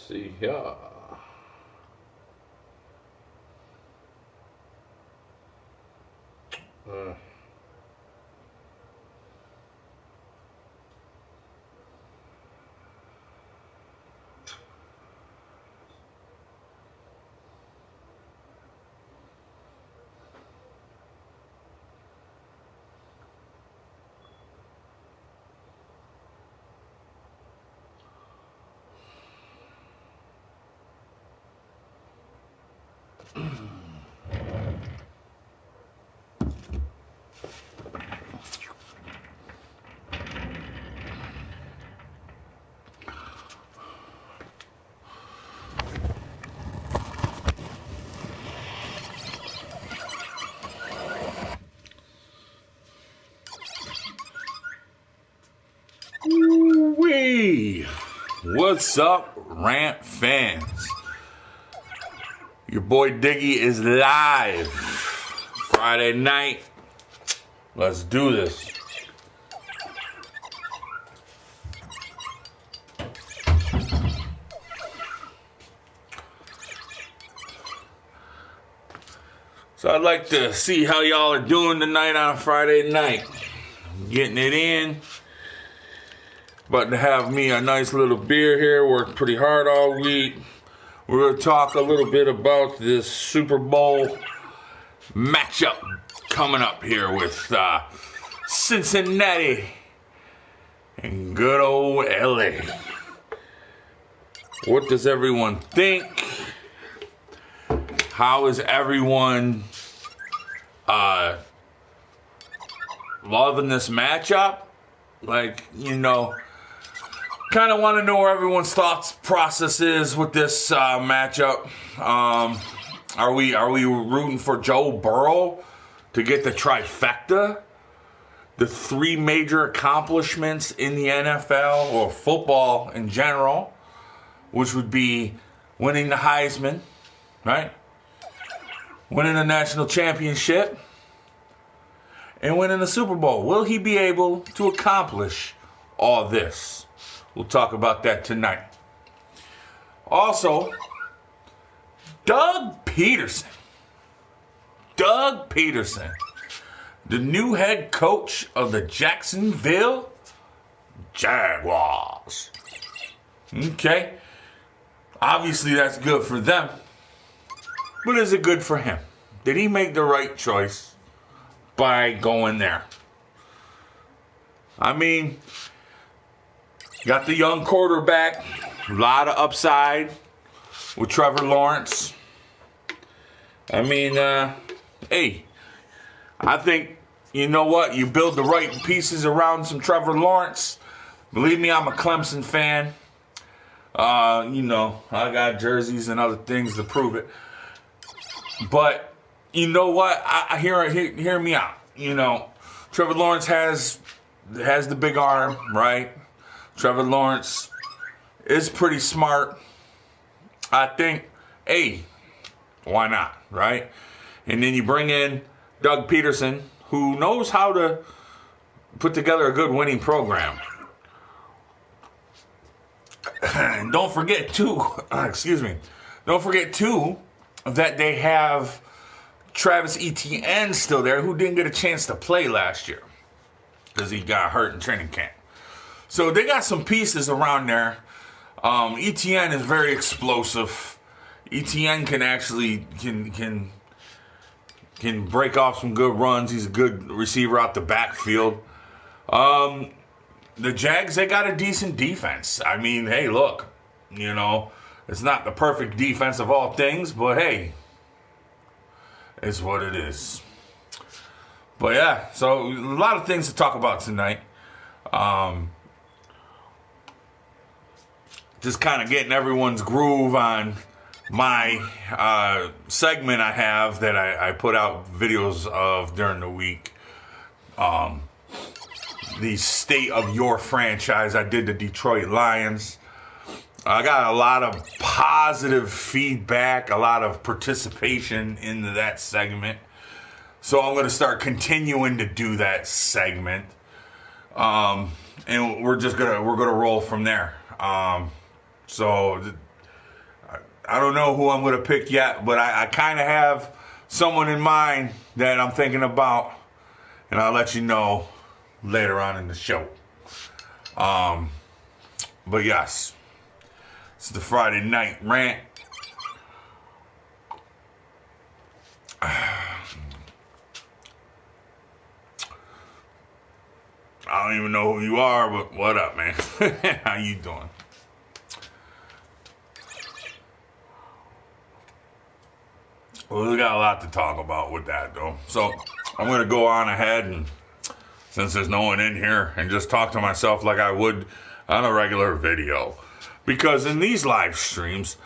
See here. Ooh-wee. What's up, Rant fans? Your boy Diggy is live. Friday night. Let's do this. So I'd like to see how y'all are doing tonight on a Friday night. Getting it in. About to have me a nice little beer here. Worked pretty hard all week. We're going to talk a little bit about this Super Bowl matchup coming up here with Cincinnati and good old LA. What does everyone think? How is everyone loving this matchup? Like, you know, kind of want to know where everyone's thoughts process is with this matchup. Are we rooting for Joe Burrow to get the trifecta? The 3 major accomplishments in the NFL or football in general, which would be winning the Heisman, right? Winning the national championship, and winning the Super Bowl. Will he be able to accomplish all this? We'll talk about that tonight. Also, Doug Peterson. Doug Peterson, the new head coach of the Jacksonville Jaguars. Okay. Obviously, that's good for them. But is it good for him? Did he make the right choice by going there? I mean, got the young quarterback, a lot of upside with Trevor Lawrence. I mean, hey, I think, you know what? You build the right pieces around some Trevor Lawrence. Believe me, I'm a Clemson fan. You know, I got jerseys and other things to prove it. But you know what? I hear me out. You know, Trevor Lawrence has the big arm, right? Trevor Lawrence is pretty smart. I think, hey, why not, right? And then you bring in Doug Peterson, who knows how to put together a good winning program. And don't forget too, don't forget too that they have Travis Etienne still there, who didn't get a chance to play last year because he got hurt in training camp. So they got some pieces around there. Etienne is very explosive. Etienne can actually can break off some good runs. He's a good receiver out the backfield. The Jags, they got a decent defense. I mean, hey, look, you know, it's not the perfect defense of all things, but hey, it's what it is. But yeah, so a lot of things to talk about tonight. Just kind of getting everyone's groove on my segment I have that I put out videos of during the week. The state of your franchise. I did the Detroit Lions. I got a lot of positive feedback, a lot of participation into that segment. So I'm going to start continuing to do that segment. And we're gonna roll from there. So I don't know who I'm going to pick yet, but I kind of have someone in mind that I'm thinking about, and I'll let you know later on in the show. But yes, it's the Friday night rant. I don't even know who you are, but what up, man? How you doing? Well, we got a lot to talk about with that, though. So I'm going to go on ahead, and since there's no one in here, and just talk to myself like I would on a regular video. Because in these live streams,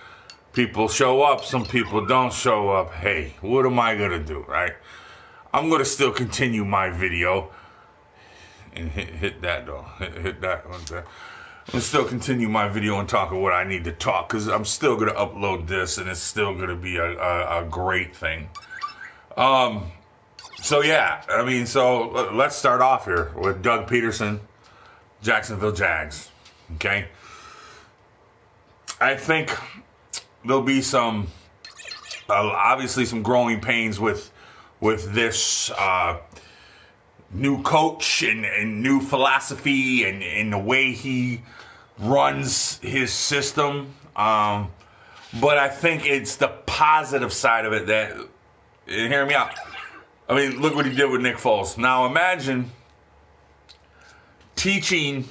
people show up, some people don't show up. Hey, what am I going to do, right? I'm going to still continue my video. And hit that, though. Hit that one there. I'm going to still continue my video and talk of what I need to talk, because I'm still going to upload this, and it's still going to be a great thing. So, yeah, I mean, so let's start off here with Doug Peterson, Jacksonville Jags, okay? I think there'll be some, obviously some growing pains with this new coach and new philosophy and the way he runs his system. But I think it's the positive side of it that, and hear me out. I mean, look what he did with Nick Foles. Now imagine teaching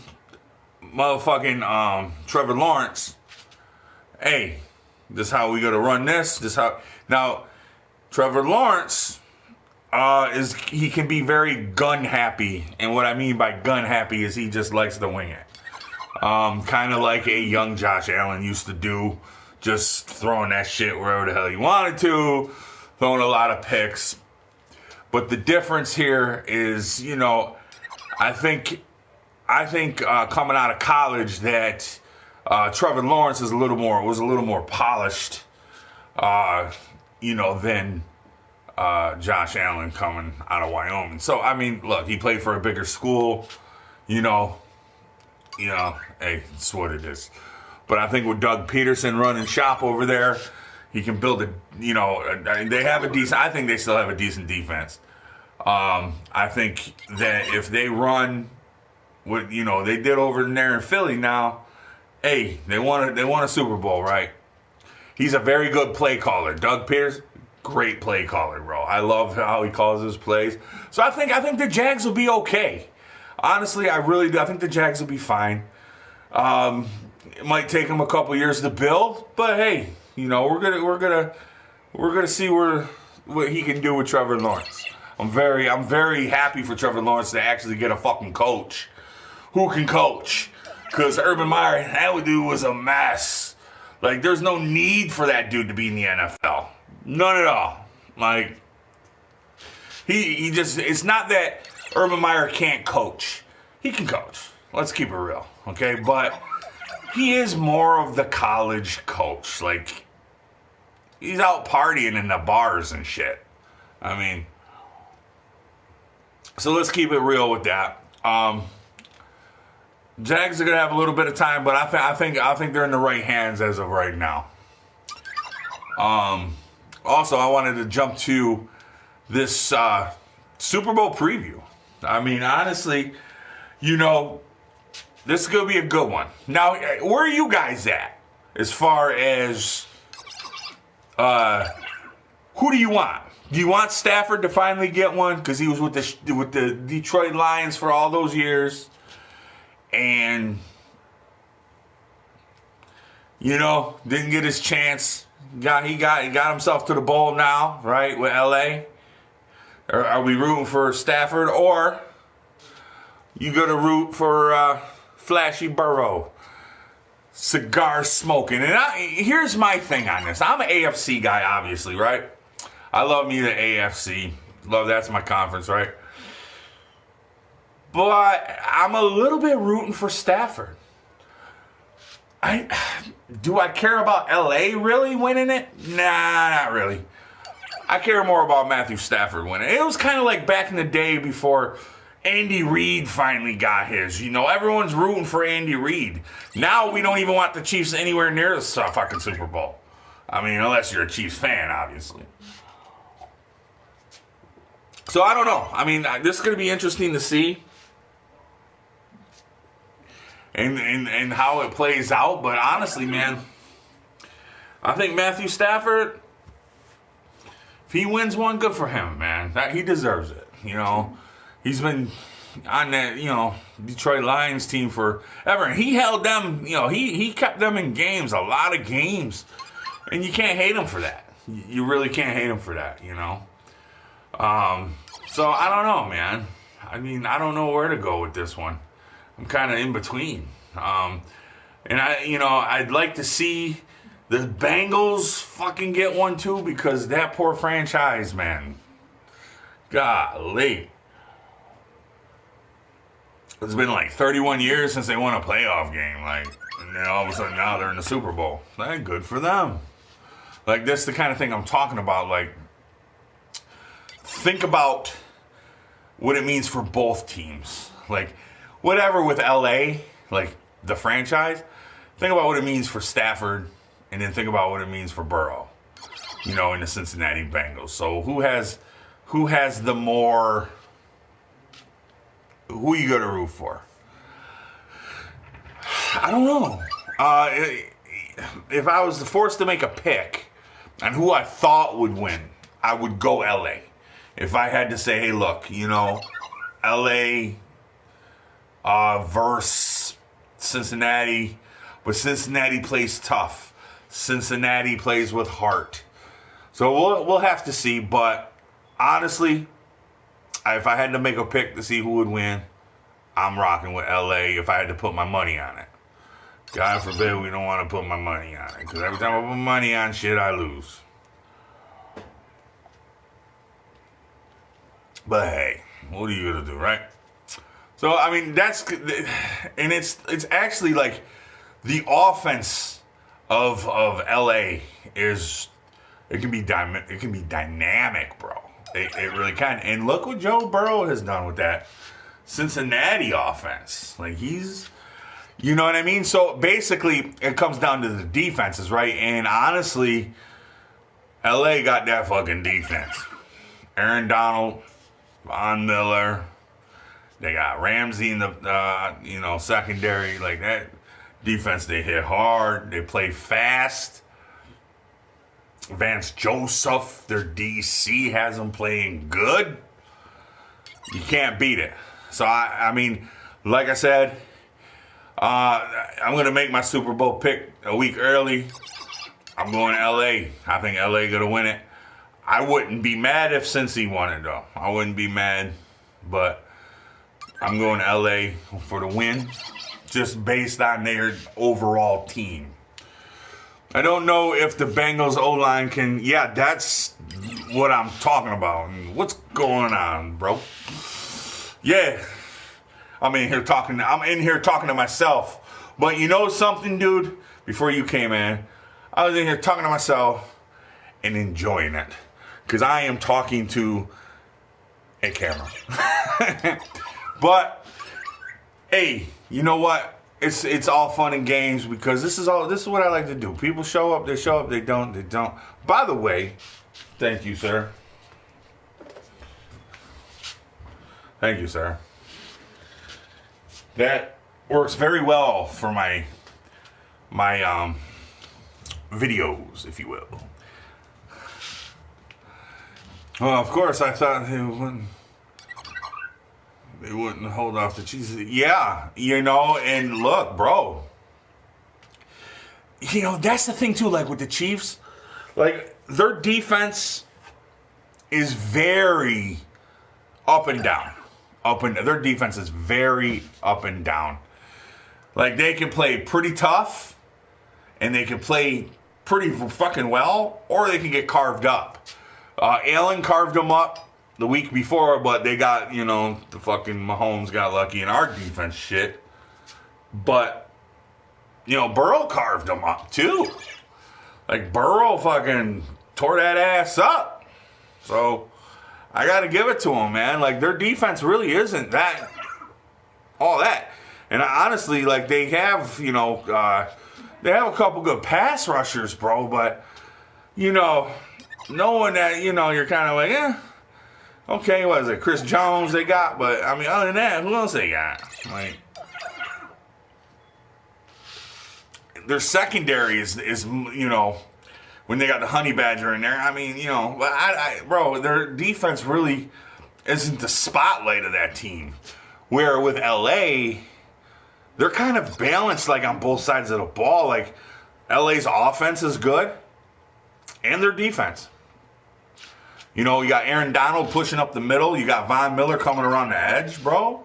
motherfucking Trevor Lawrence, hey, this is how we gotta run this. This how now Trevor Lawrence he can be very gun happy, and what I mean by gun happy is he just likes to wing it. Kind of like a young Josh Allen used to do just throwing that shit wherever the hell he wanted to, throwing a lot of picks. But the difference here is, you know, I think coming out of college that Trevor Lawrence was a little more polished, you know, than Josh Allen coming out of Wyoming. So I mean, look, he played for a bigger school, you know, hey, it's what it is. But I think with Doug Peterson running shop over there, he can build they have a decent. I think they still have a decent defense. I think that if they run what they did over there in Philly now, hey, they won a Super Bowl, right? He's a very good play caller. Doug Peterson, great play caller, bro. I love how he calls his plays. So I think the Jags will be okay. Honestly, I really do. I think the Jags will be fine. It might take him a couple years to build, but hey, we're gonna see what he can do with Trevor Lawrence. I'm very happy for Trevor Lawrence to actually get a fucking coach who can coach. Because Urban Meyer, that dude was a mess. Like, there's no need for that dude to be in the NFL. None at all. Like, he just, it's not that Urban Meyer can't coach. He can coach. Let's keep it real, okay? But he is more of the college coach. Like, he's out partying in the bars and shit. I mean, so let's keep it real with that. Jags are gonna have a little bit of time, but I think they're in the right hands as of right now. Also, I wanted to jump to this Super Bowl preview. I mean, honestly, this is gonna be a good one. Now, where are you guys at as far as who do you want? Do you want Stafford to finally get one because he was with the Detroit Lions for all those years, and didn't get his chance? He got himself to the bowl now, right, with LA. Are we rooting for Stafford, or you gonna root for Flashy Burrow, cigar smoking? And here's my thing on this. I'm an AFC guy, obviously, right? I love me the AFC. That's my conference, right? But I'm a little bit rooting for Stafford. Do I care about LA really winning it? Nah, not really. I care more about Matthew Stafford winning. It was kind of like back in the day before Andy Reid finally got his. Everyone's rooting for Andy Reid. Now we don't even want the Chiefs anywhere near the fucking Super Bowl. I mean, unless you're a Chiefs fan, obviously. So I don't know. I mean, this is going to be interesting to see. And how it plays out. But honestly, man, I think Matthew Stafford, if he wins one, good for him, man. He deserves it. He's been on that, Detroit Lions team forever. And he held them, he kept them in games, a lot of games. And you can't hate him for that. You really can't hate him for that, So I don't know, man. I mean, I don't know where to go with this one. I'm kind of in between. And I'd like to see the Bengals fucking get one too, because that poor franchise, man. Golly. It's been like 31 years since they won a playoff game. And then all of a sudden now they're in the Super Bowl. Like, good for them. Like, that's the kind of thing I'm talking about. Like, think about what it means for both teams. Like, whatever with LA, like the franchise, think about what it means for Stafford, and then think about what it means for Burrow, in the Cincinnati Bengals. So who has the more, who you going to root for? I don't know. If I was forced to make a pick on who I thought would win, I would go LA. If I had to say, hey, look, LA versus Cincinnati, but Cincinnati plays tough. Cincinnati plays with heart. So we'll have to see. But honestly, if I had to make a pick to see who would win, I'm rocking with LA if I had to put my money on it. God forbid we don't want to put my money on it. Because every time I put money on shit, I lose. But hey, what are you going to do, right? So, I mean, and it's actually like the offense of LA is, it can be dynamic, bro. It really can. And look what Joe Burrow has done with that Cincinnati offense. Like, you know what I mean? So basically, it comes down to the defenses, right? And honestly, LA got that fucking defense. Aaron Donald, Von Miller, they got Ramsey in the secondary. Like, that defense, they hit hard, they play fast. Vance Joseph, their DC, has them playing good. You can't beat it. So, I mean, like I said, I'm going to make my Super Bowl pick a week early. I'm going to LA. I think LA going to win it. I wouldn't be mad if Cincy won it, though. I wouldn't be mad. But I'm going to LA for the win, just based on their overall team. I don't know if the Bengals O-line can... Yeah, that's what I'm talking about. What's going on, bro? Yeah. I'm in here talking to myself. But you know something, dude? Before you came in, I was in here talking to myself and enjoying it. Because I am talking to a camera. But, hey, you know what? It's all fun and games because this is what I like to do. People show up, they don't. By the way, thank you, sir. Thank you, sir. That works very well for my videos, if you will. Well, of course, I thought they wouldn't hold off the cheese. Yeah, and look, bro. That's the thing, too, like with the Chiefs. Like, their defense is very up and down. Their defense is very up and down. Like, they can play pretty tough, and they can play pretty fucking well, or they can get carved up. Allen carved them up the week before, but they got, the fucking Mahomes got lucky in our defense shit. But, Burrow carved them up, too. Like, Burrow fucking tore that ass up. So, I got to give it to them, man. Like, their defense really isn't all that. And honestly, like, they have, they have a couple good pass rushers, bro. But, knowing that, you're kind of like, okay, what is it? Chris Jones they got. But, I mean, other than that, who else they got? Like, their secondary is when they got the Honey Badger in there, I mean, but bro, their defense really isn't the spotlight of that team. Where with LA, they're kind of balanced, like, on both sides of the ball. Like, LA's offense is good, and their defense. You got Aaron Donald pushing up the middle. You got Von Miller coming around the edge, bro.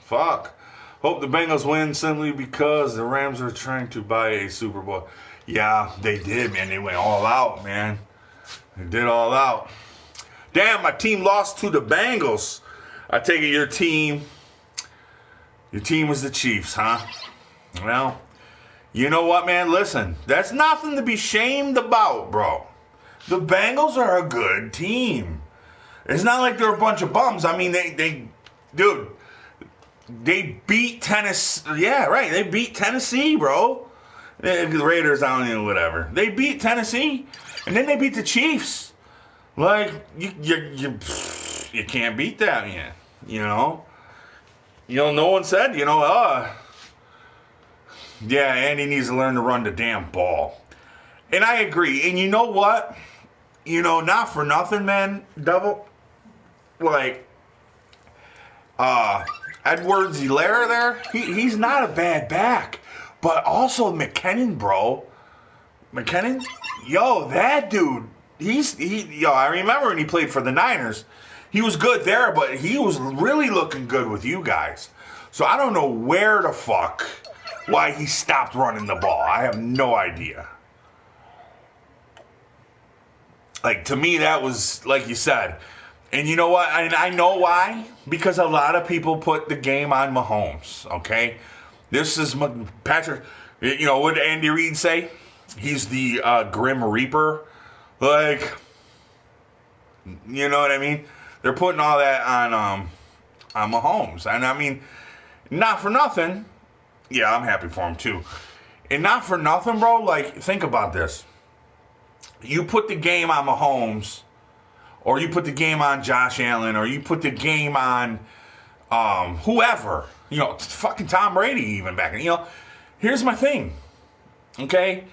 Fuck. Hope the Bengals win simply because the Rams are trying to buy a Super Bowl. Yeah, they did, man. They went all out, man. They did all out. Damn, my team lost to the Bengals. I take it your team was the Chiefs, huh? Well, you know what, man? Listen, that's nothing to be shamed about, bro. The Bengals are a good team. It's not like they're a bunch of bums. I mean, they beat Tennessee. Yeah, right. They beat Tennessee, bro. The Raiders, I don't know, whatever. They beat Tennessee, and then they beat the Chiefs. Like, you can't beat that, man. No one said, yeah, Andy needs to learn to run the damn ball. And I agree. And you know what? Not for nothing, man, Devil. Like, Edwards-Helaire there, he's not a bad back. But also McKinnon, bro. McKinnon? Yo, that dude, I remember when he played for the Niners. He was good there, but he was really looking good with you guys. So I don't know where the fuck why he stopped running the ball. I have no idea. Like, to me, that was, like you said. And you know what? And I know why. Because a lot of people put the game on Mahomes, okay? This is Patrick. You know, what did Andy Reid say? He's the Grim Reaper. Like, you know what I mean? They're putting all that on Mahomes. And I mean, not for nothing. Yeah, I'm happy for him too. And not for nothing, bro. Like, think about this. You put the game on Mahomes, or you put the game on Josh Allen, or you put the game on whoever. You know, fucking Tom Brady even back. You know, here's my thing. Okay?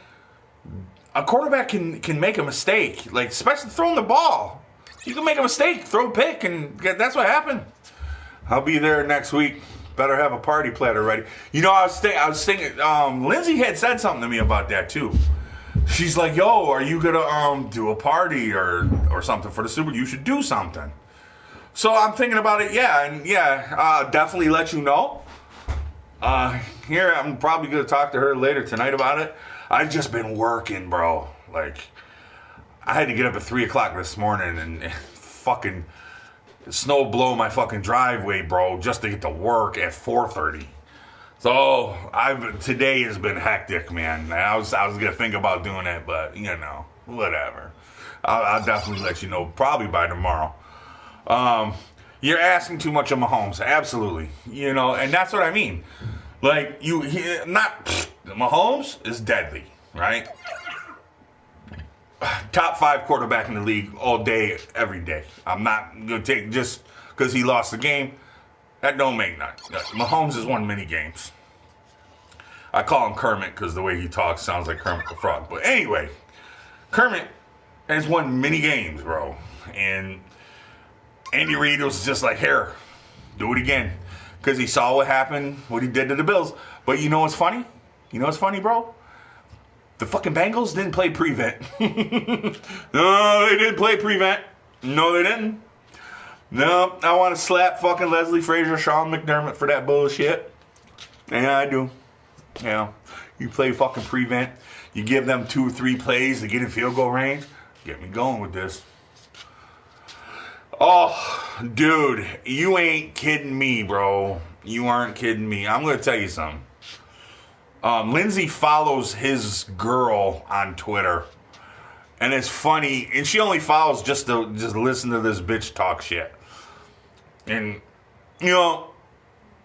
A quarterback can make a mistake. Like, especially throwing the ball. You can make a mistake, throw a pick, and that's what happened. I'll be there next week. Better have a party platter ready. You know, I was thinking, Lindsay had said something to me about that too. She's like, "Yo, are you gonna do a party or something for the Super? You should do something." So I'm thinking about it. Yeah, definitely let you know. Here, I'm probably gonna talk to her later tonight about it. I've just been working, bro. Like, I had to get up at 3 o'clock this morning and fucking snow blow my fucking driveway, bro, just to get to work at 4:30. So today has been hectic, man. I was gonna think about doing it, but you know, whatever. I'll definitely let you know probably by tomorrow. You're asking too much of Mahomes, absolutely. You know, and that's what I mean. Like Mahomes is deadly, right? Top 5 quarterback in the league all day, every day. I'm not going to take just because he lost the game. That don't make nothing. Mahomes has won many games. I call him Kermit because the way he talks sounds like Kermit the Frog. But anyway, Kermit has won many games, bro. And Andy Reid was just like, here, do it again. Because he saw what happened, what he did to the Bills. But you know what's funny? You know what's funny, bro? The fucking Bengals didn't play prevent. No, they didn't play prevent. No, they didn't. No, I want to slap fucking Leslie Frazier, Sean McDermott for that bullshit. Yeah, I do. Yeah, you play fucking prevent. You give them 2 or 3 plays to get in field goal range. Get me going with this. Oh, dude, you ain't kidding me, bro. You aren't kidding me. I'm going to tell you something. Lindsay follows his girl on Twitter, and it's funny. And she only follows just to listen to this bitch talk shit. And you know,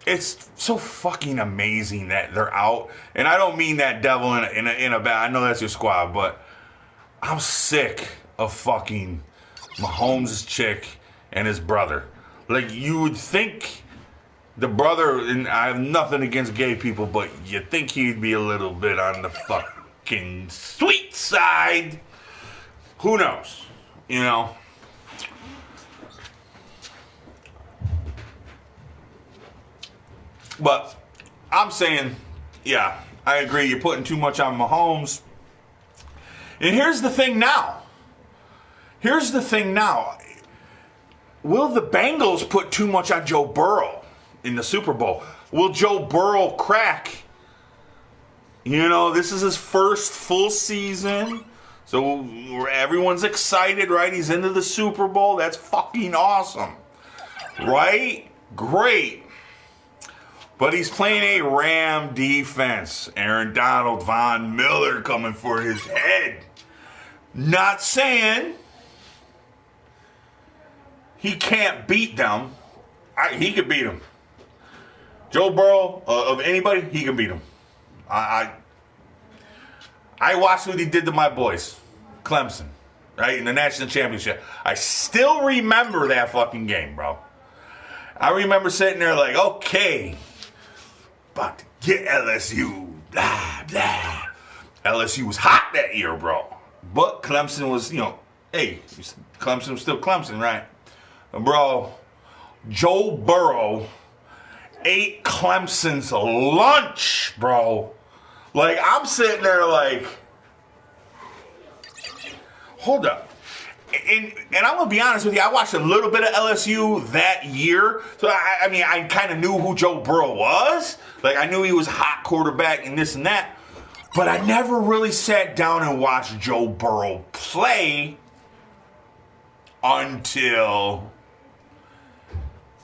it's so fucking amazing that they're out. And I don't mean that devil in a bad. I know that's your squad, but I'm sick of fucking Mahomes' chick and his brother. Like, you would think. The brother, and I have nothing against gay people, but you think he'd be a little bit on the fucking sweet side. Who knows? You know? But I'm saying, yeah, I agree. You're putting too much on Mahomes. And here's the thing now. Will the Bengals put too much on Joe Burrow in the Super Bowl? Will Joe Burrow crack? You know, this is his first full season. So everyone's excited, right? He's into the Super Bowl. That's fucking awesome. Right? Great. But he's playing a Ram defense. Aaron Donald, Von Miller coming for his head. Not saying he can't beat them. He could beat them. Joe Burrow, of anybody, he can beat him. I watched what he did to my boys, Clemson, right, in the national championship. I still remember that fucking game, bro. I remember sitting there like, okay, about to get LSU, blah, blah. LSU was hot that year, bro. But Clemson was, you know, hey, Clemson was still Clemson, right? Bro, Joe Burrow ate Clemson's lunch, bro. Like, I'm sitting there like, hold up. And I'm gonna be honest with you, I watched a little bit of LSU that year, so I mean, I kind of knew who Joe Burrow was. Like, I knew he was a hot quarterback and this and that, but I never really sat down and watched Joe Burrow play until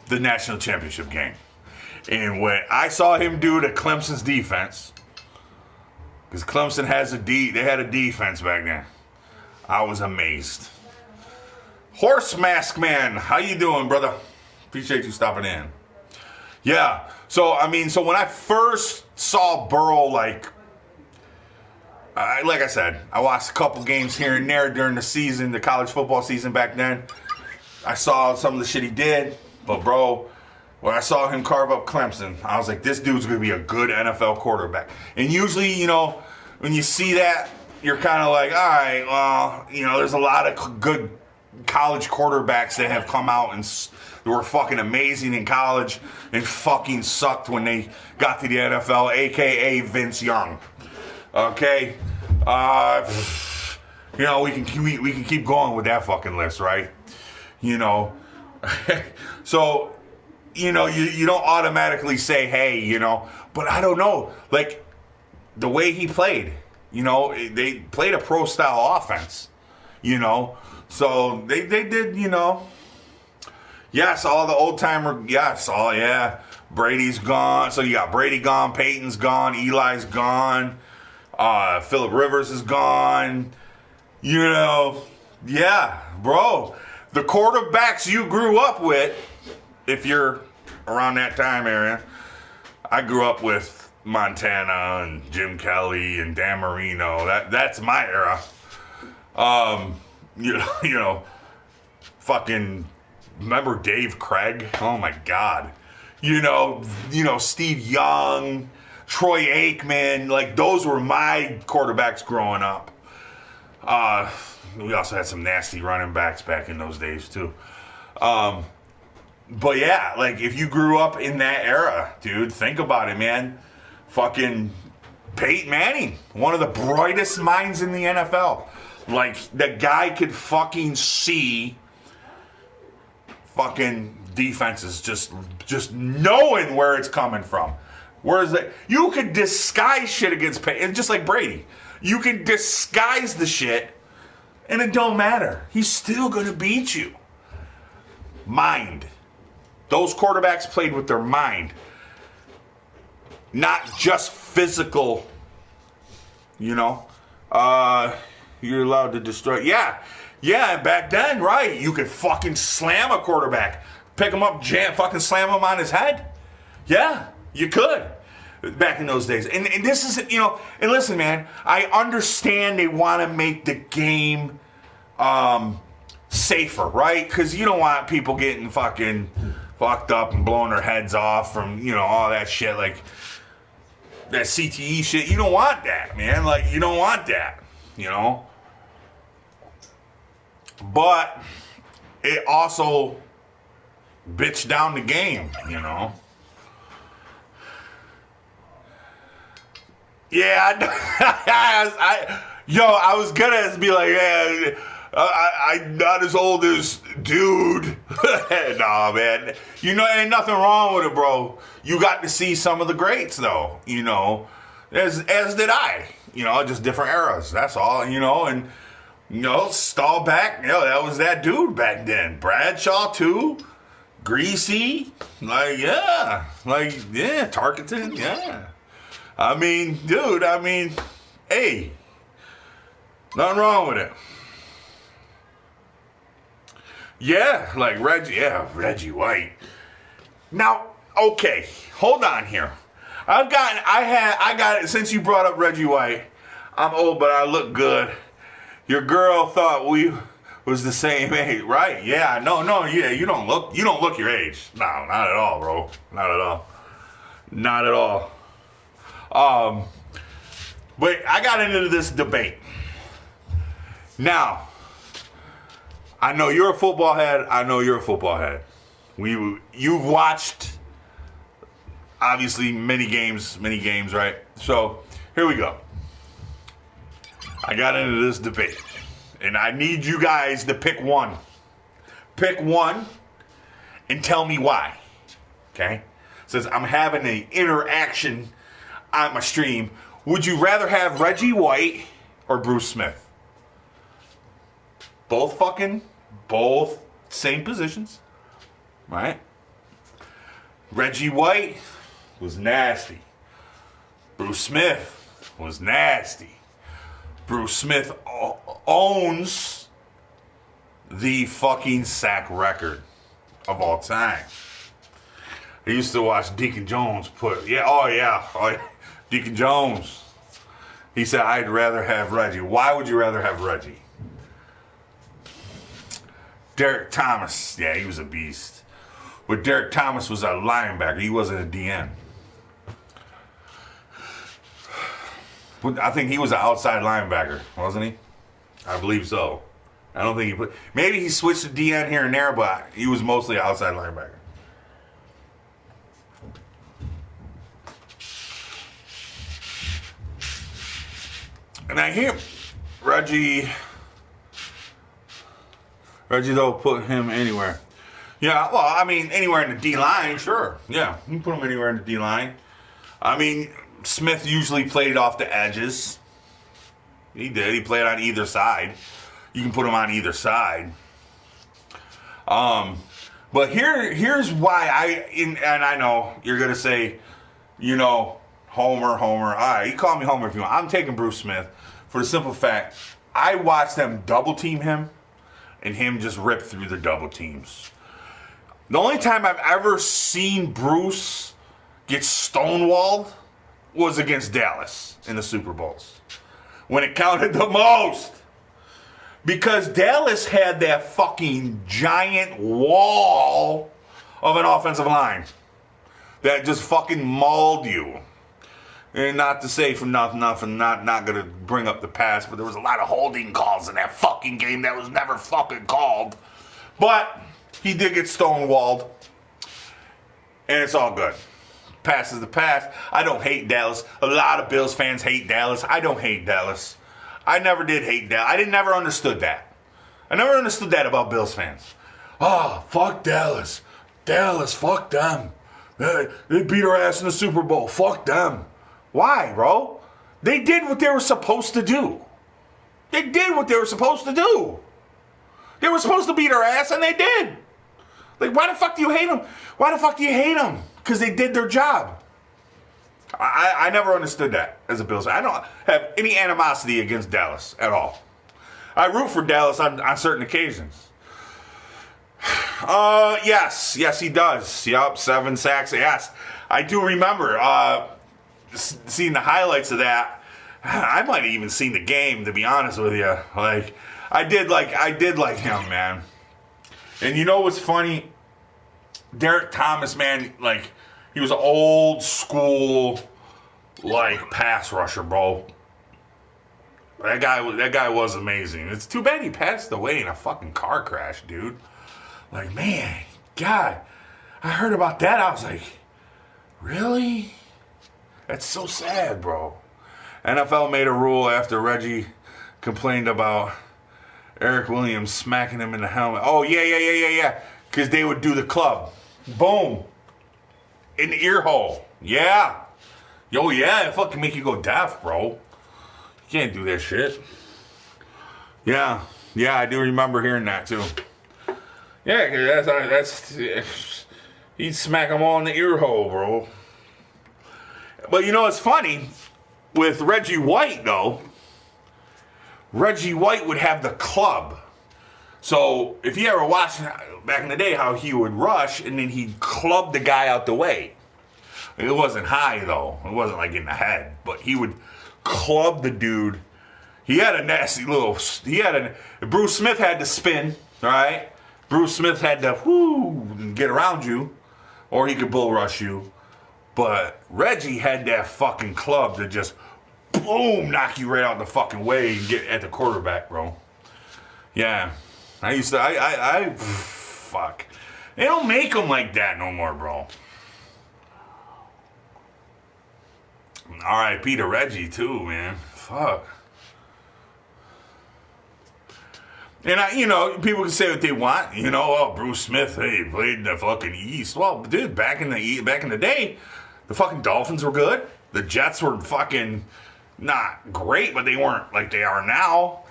the national championship game. And when I saw him do to Clemson's defense, because Clemson they had a defense back then, I was amazed. Horse Mask Man, how you doing, brother? Appreciate you stopping in. Yeah, so when I first saw Burrow, like I said, I watched a couple games here and there during the season, the college football season back then. I saw some of the shit he did, but bro, when I saw him carve up Clemson, I was like, this dude's going to be a good NFL quarterback. And usually, when you see that, you're kind of like, all right, well, there's a lot of good college quarterbacks that have come out and were fucking amazing in college and fucking sucked when they got to the NFL, a.k.a. Vince Young. Okay? We can keep going with that fucking list, right? So, you don't automatically say, hey, but I don't know. Like, the way he played, they played a pro-style offense, So they did, yes, all the old-timer, yes, yeah. Brady's gone. So you got Brady gone, Peyton's gone, Eli's gone, Phillip Rivers is gone. Yeah, bro. The quarterbacks you grew up with, if you're around that time area, I grew up with Montana and Jim Kelly and Dan Marino. That's my era. Fucking remember Dave Craig? Oh my God. Steve Young, Troy Aikman, like those were my quarterbacks growing up. We also had some nasty running backs back in those days too. But yeah, like if you grew up in that era, dude, think about it, man. Fucking Peyton Manning, one of the brightest minds in the NFL. Like, the guy could fucking see fucking defenses just knowing where it's coming from. Whereas you could disguise shit against Peyton, just like Brady. You can disguise the shit, and it don't matter. He's still going to beat you. Mind. Those quarterbacks played with their mind. Not just physical, you're allowed to destroy. Yeah, back then, right, you could fucking slam a quarterback. Pick him up, fucking slam him on his head. Yeah, you could. Back in those days. And this is, and listen, man, I understand they want to make the game safer, right? Because you don't want people getting fucking fucked up and blowing their heads off from, all that shit, like that CTE shit. You don't want that, man. Like, you don't want that, But it also bitched down the game, Yeah, I was gonna be like, yeah, I'm not as old as dude. Nah, man. Ain't nothing wrong with it, bro. You got to see some of the greats, though. As did I. Just different eras. That's all. And Staubach. That was that dude back then. Bradshaw too. Greasy. Tarkenton. Yeah. Dude. Hey. Nothing wrong with it. Yeah, like Reggie White. Now, okay, hold on here. I got it since you brought up Reggie White. I'm old, but I look good. Your girl thought we was the same age, right? Yeah, no, yeah, you don't look your age. No, not at all, bro. Not at all. But I got into this debate. Now, I know you're a football head. I know you're a football head. You've watched, obviously, many games, right? So, here we go. I got into this debate. And I need you guys to pick one. Pick one and tell me why. Okay? Since I'm having an interaction on my stream, would you rather have Reggie White or Bruce Smith? Both same positions. Right? Reggie White was nasty. Bruce Smith was nasty. Bruce Smith owns the fucking sack record of all time. I used to watch Deacon Jones Deacon Jones. He said, I'd rather have Reggie. Why would you rather have Reggie? Derek Thomas, yeah, he was a beast. But Derek Thomas was a linebacker. He wasn't a DN. I think he was an outside linebacker, wasn't he? I believe so. I don't think maybe he switched to DN here and there, but he was mostly an outside linebacker. And I hear Reggie though put him anywhere. Yeah, well, I mean, anywhere in the D-line, sure. Yeah, you can put him anywhere in the D-line. I mean, Smith usually played off the edges. He did. He played on either side. You can put him on either side. But here's why and I know you're going to say, Homer. All right, you call me Homer if you want. I'm taking Bruce Smith for the simple fact I watched them double team him and him just rip through the double teams. The only time I've ever seen Bruce get stonewalled was against Dallas in the Super Bowls. When it counted the most. Because Dallas had that fucking giant wall of an offensive line that just fucking mauled you. And not to say from nothing, not going to bring up the past, but there was a lot of holding calls in that fucking game that was never fucking called. But he did get stonewalled. And it's all good. Past is the past. I don't hate Dallas. A lot of Bills fans hate Dallas. I don't hate Dallas. I never did hate Dallas. I never understood that. I never understood that about Bills fans. Oh, fuck Dallas. Dallas, fuck them. They beat our ass in the Super Bowl. Fuck them. Why, bro? They did what they were supposed to do. They did what they were supposed to do. They were supposed to beat our ass, and they did. Like, why the fuck do you hate them? Why the fuck do you hate them? Because they did their job. I never understood that as a Bills fan. I don't have any animosity against Dallas at all. I root for Dallas on certain occasions. Yes, he does. Yup, 7 sacks. Yes, I do remember seeing the highlights of that. I might have even seen the game, to be honest with you. Like, I did like him, man. And you know what's funny? Derek Thomas, man, like, he was an old school, like, pass rusher, bro. That guy was amazing. It's too bad he passed away in a fucking car crash, dude. Like, man, God, I heard about that. I was like, really? That's so sad, bro. NFL made a rule after Reggie complained about Eric Williams smacking him in the helmet. Oh, yeah. Because they would do the club. Boom. In the ear hole. Yeah. Yo, yeah, it fucking make you go deaf, bro. You can't do that shit. Yeah, I do remember hearing that, too. Yeah, because that's he'd smack them all in the ear hole, bro. But you know, it's funny. With Reggie White, though, Reggie White would have the club. So, if you ever watched back in the day how he would rush and then he'd club the guy out the way. It wasn't high, though. It wasn't like in the head. But he would club the dude. He had a nasty little... Bruce Smith had to spin, all right? Bruce Smith had to get around you. Or he could bull rush you. But Reggie had that fucking club to just, boom, knock you right out the fucking way and get at the quarterback, bro. Yeah. Fuck. They don't make them like that no more, bro. R.I.P. to Reggie, too, man. Fuck. And people can say what they want. Oh, Bruce Smith, hey, played in the fucking East. Well, dude, back in the day, the fucking Dolphins were good. The Jets were fucking not great, but they weren't like they are now.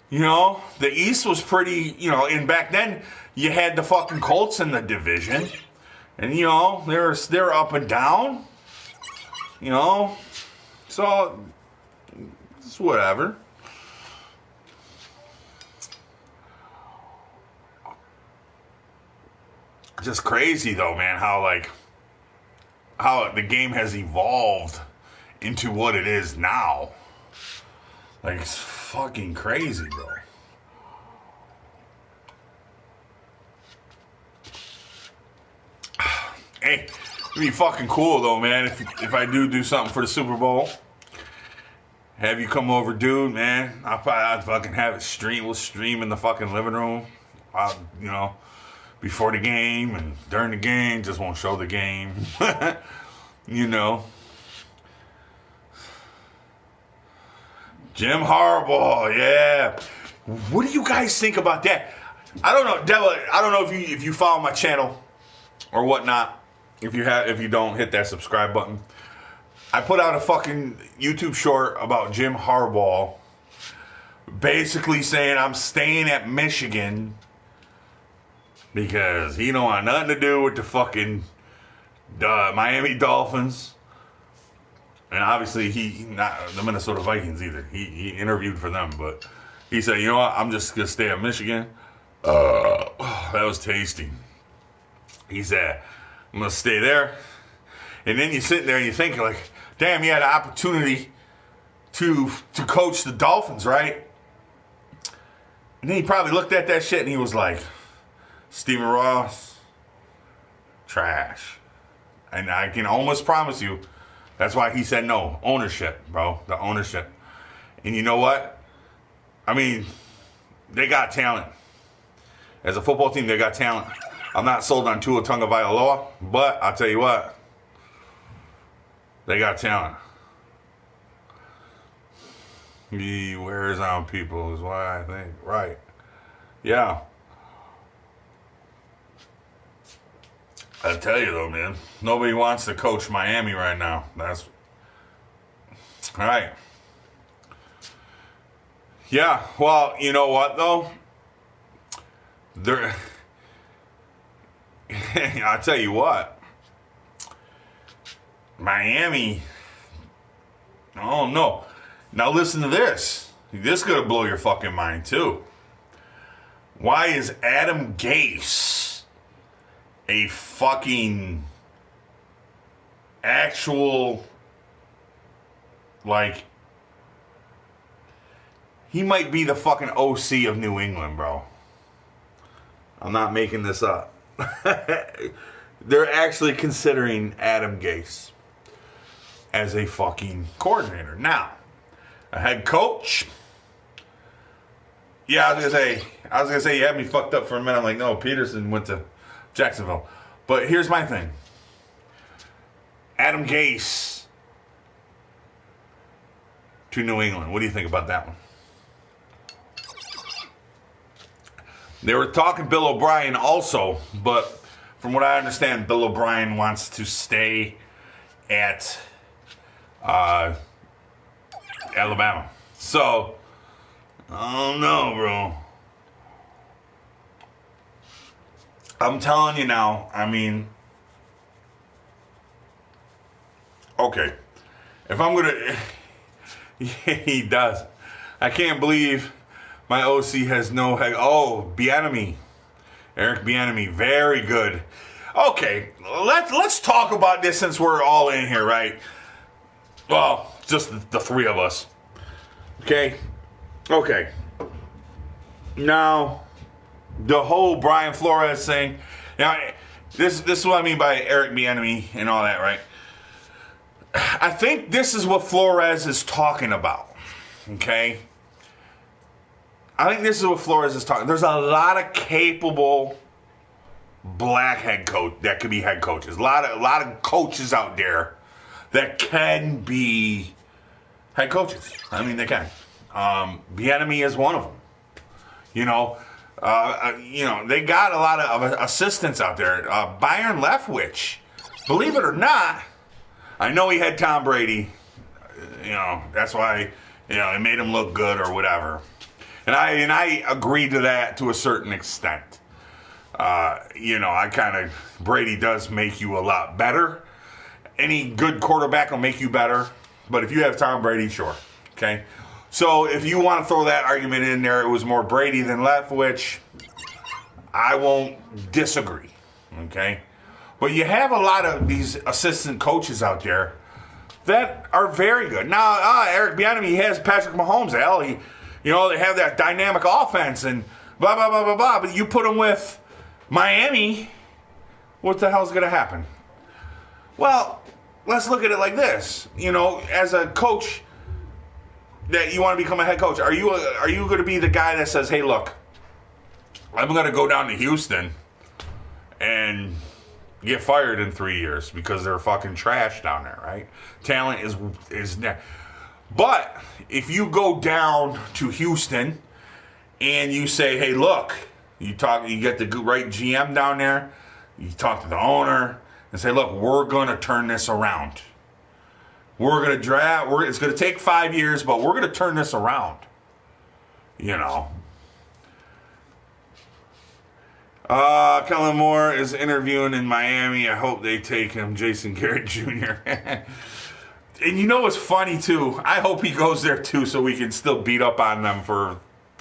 The East was pretty, and back then you had the fucking Colts in the division, and they're up and down. So it's whatever. Just crazy though, man, how the game has evolved into what it is now. Like, it's fucking crazy, bro. Hey, it'd be fucking cool though, man, if I do something for the Super Bowl. Have you come over, dude, man. I'd fucking have it stream. We'll stream in the fucking living room. Before the game and during the game, just won't show the game. Jim Harbaugh, yeah. What do you guys think about that? I don't know, Devil. I don't know if you follow my channel or whatnot. If you don't, hit that subscribe button. I put out a fucking YouTube short about Jim Harbaugh, basically saying I'm staying at Michigan because he don't want nothing to do with the fucking Miami Dolphins. And obviously he not the Minnesota Vikings either. He interviewed for them, but he said, you know what, I'm just gonna stay at Michigan. That was tasty. He said, I'm gonna stay there. And then you sit there and you think like, damn, he had an opportunity to coach the Dolphins, right? And then he probably looked at that shit and he was like, Stephen Ross, trash. And I can almost promise you, that's why he said no. Ownership, bro. The ownership. And you know what? I mean, they got talent. As a football team, they got talent. I'm not sold on Tua Tagovailoa, but I'll tell you what. They got talent. He wears on people is what I think. Right. Yeah. I tell you though, man, nobody wants to coach Miami right now. That's all right. Yeah, well, you know what though? I'll tell you what. Miami. Oh no. Now listen to this. This is gonna blow your fucking mind too. Why is Adam Gase a fucking actual, like, he might be the fucking OC of New England, bro. I'm not making this up. They're actually considering Adam Gase as a fucking coordinator. Now, a head coach. Yeah, I was gonna say you had me fucked up for a minute. I'm like, no, Peterson went to Jacksonville. But here's my thing. Adam Gase to New England. What do you think about that one? They were talking Bill O'Brien also, but from what I understand, Bill O'Brien wants to stay at Alabama. So, I don't know, bro. I'm telling you now, I mean, okay. If I'm going to... He does. I can't believe my OC has no head. Oh, Bieniemy. Eric Bieniemy. Very good. Okay, let's talk about this since we're all in here, right? Well, just the three of us. Okay? Okay. Now, the whole Brian Flores thing. Now, this is what I mean by Eric Bieniemy and all that, right? I think this is what Flores is talking about. Okay? I think this is what Flores is talking. There's a lot of capable black head coach that could be head coaches. A lot of coaches out there that can be head coaches. I mean, they can. Bieniemy is one of them. They got a lot of assistants out there. Byron Leftwich, believe it or not, I know he had Tom Brady. That's why it made him look good or whatever. And I agree to that to a certain extent. Brady does make you a lot better. Any good quarterback will make you better. But if you have Tom Brady, sure. Okay? So if you want to throw that argument in there, it was more Brady than Leftwich, I won't disagree. Okay? But you have a lot of these assistant coaches out there that are very good. Now, Eric Bieniemy has Patrick Mahomes. They have that dynamic offense and blah, blah, blah, blah, blah. But you put them with Miami, what the hell's going to happen? Well, let's look at it like this. As a coach that you want to become a head coach, are you going to be the guy that says, hey, look, I'm going to go down to Houston and get fired in 3 years because they're fucking trash down there, right? Talent is there. But if you go down to Houston and you say, hey, look, you get the right GM down there, you talk to the owner and say, look, we're going to turn this around. We're going to draft. It's going to take 5 years, but we're going to turn this around. Kellen Moore is interviewing in Miami. I hope they take him, Jason Garrett Jr. And you know what's funny, too? I hope he goes there, too, so we can still beat up on them for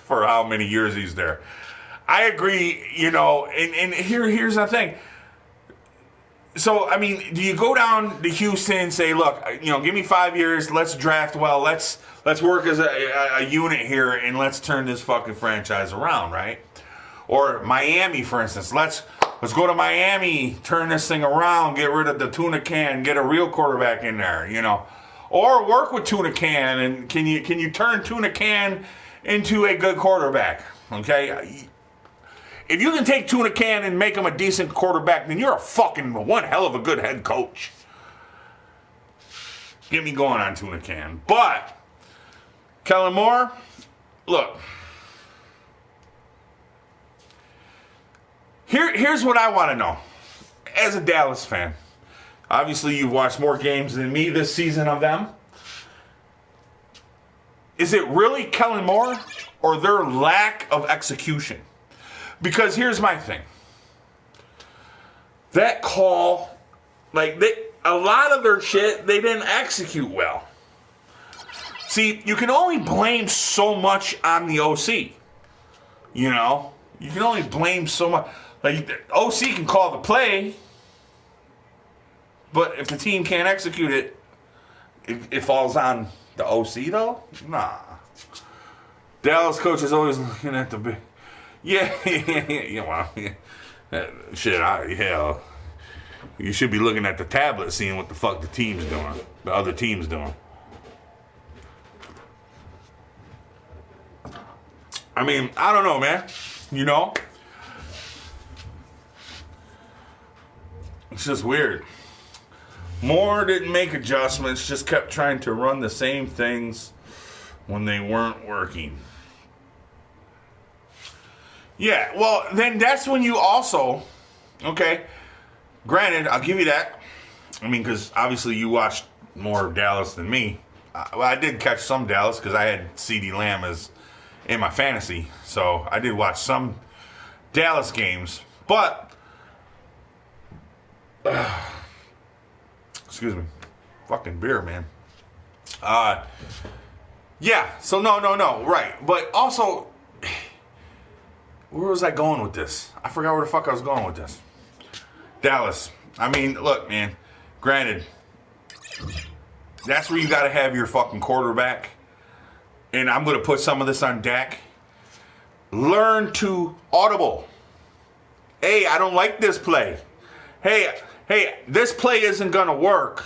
how many years he's there. I agree, and here's the thing. So, I mean, do you go down to Houston and say, look, give me 5 years, let's draft well, let's work as a unit here, and let's turn this fucking franchise around, right? Or Miami, for instance, let's go to Miami, turn this thing around, get rid of the tuna can, get a real quarterback in there, Or work with tuna can, and can you turn tuna can into a good quarterback, okay? If you can take Tuna Can and make him a decent quarterback, then you're one hell of a good head coach. Get me going on Tuna Can. But, Kellen Moore, look. Here's what I want to know. As a Dallas fan, obviously you've watched more games than me this season of them. Is it really Kellen Moore or their lack of execution? Because here's my thing. That call, a lot of their shit, they didn't execute well. See, you can only blame so much on the OC. You can only blame so much. The OC can call the play, but if the team can't execute it, it falls on the OC, though? Nah. Dallas coach is always looking at the big... Yeah. Shit, hell. You should be looking at the tablet, seeing what the fuck the other team's doing. I mean, I don't know, man. It's just weird. Moore didn't make adjustments, just kept trying to run the same things when they weren't working. Yeah, well, then that's when you also, okay, granted, I'll give you that. I mean, because obviously you watched more of Dallas than me. I did catch some Dallas because I had CeeDee Lamb in my fantasy. So I did watch some Dallas games. But, excuse me, fucking beer, man. Yeah, so no, right. But also... Where was I going with this? I forgot where the fuck I was going with this. Dallas. I mean, look, man. Granted, that's where you got to have your fucking quarterback. And I'm going to put some of this on Dak. Learn to audible. Hey, I don't like this play. Hey, this play isn't going to work.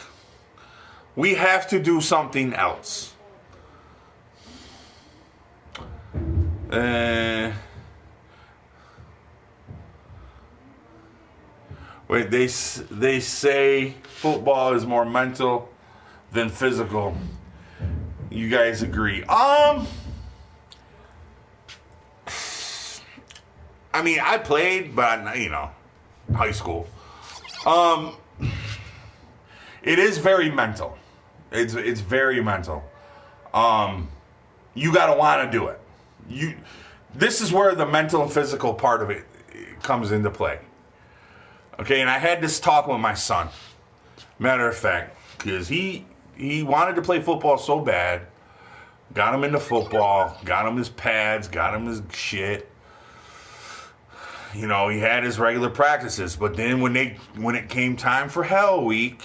We have to do something else. Wait, they say football is more mental than physical. You guys agree? I mean, I played, but high school. It is very mental. It's very mental. You gotta want to do it. This is where the mental and physical part of it comes into play. Okay, and I had this talk with my son. Matter of fact, because he wanted to play football so bad. Got him into football, got him his pads, got him his shit. He had his regular practices, but then when it came time for Hell Week,